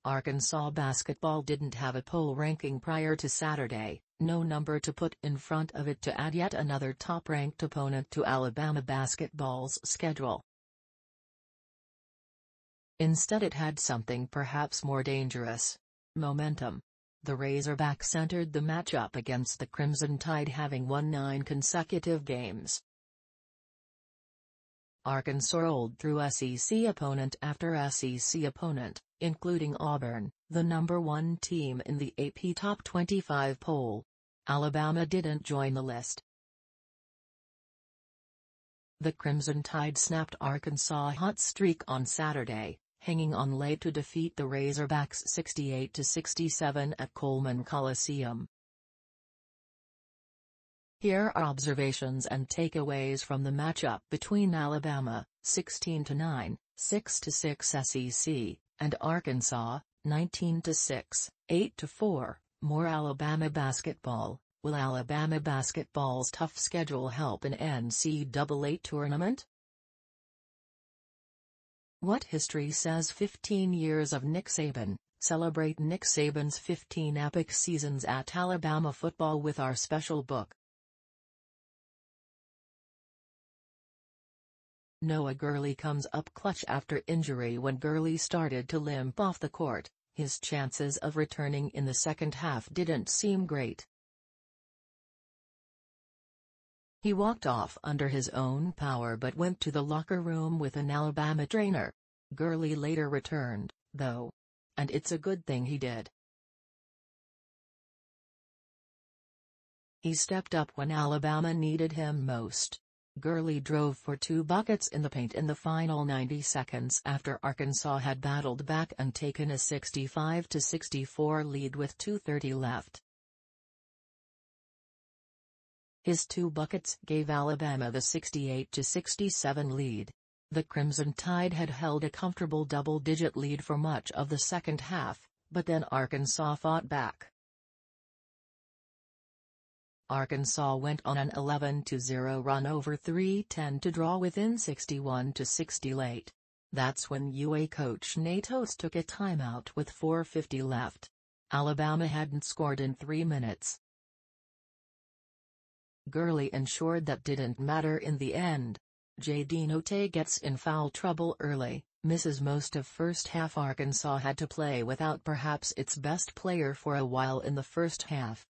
Arkansas basketball didn't have a poll ranking prior to Saturday, no number to put in front of it to add yet another top-ranked opponent to Alabama basketball's schedule. Instead it had something perhaps more dangerous: momentum. The Razorbacks entered the matchup against the Crimson Tide having won 9 consecutive games. Arkansas rolled through SEC opponent after SEC opponent, including Auburn, the #1 team in the AP Top 25 poll. Alabama didn't join the list. The Crimson Tide snapped Arkansas' hot streak on Saturday, hanging on late to defeat the Razorbacks 68-67 at Coleman Coliseum. Here are observations and takeaways from the matchup between Alabama, 16-9, 6-6 SEC, and Arkansas, 19-6, 8-4. More Alabama basketball. Will Alabama basketball's tough schedule help in NCAA Tournament? What history says 15 years of Nick Saban? Celebrate Nick Saban's 15 epic seasons at Alabama football with our special book. Noah Gurley comes up clutch after injury. When Gurley started to limp off the court, his chances of returning in the second half didn't seem great. He walked off under his own power but went to the locker room with an Alabama trainer. Gurley later returned, though. And it's a good thing he did. He stepped up when Alabama needed him most. Gurley drove for 2 buckets in the paint in the final 90 seconds after Arkansas had battled back and taken a 65-64 lead with 2:30 left. His 2 buckets gave Alabama the 68-67 lead. The Crimson Tide had held a comfortable double-digit lead for much of the second half, but then Arkansas fought back. Arkansas went on an 11-0 run over 3:10 to draw within 61-60 late. That's when UA coach Nate Oats took a timeout with 4:50 left. Alabama hadn't scored in 3 minutes. Gurley ensured that didn't matter in the end. Notae gets in foul trouble early, misses most of first half. Arkansas had to play without perhaps its best player for a while in the first half.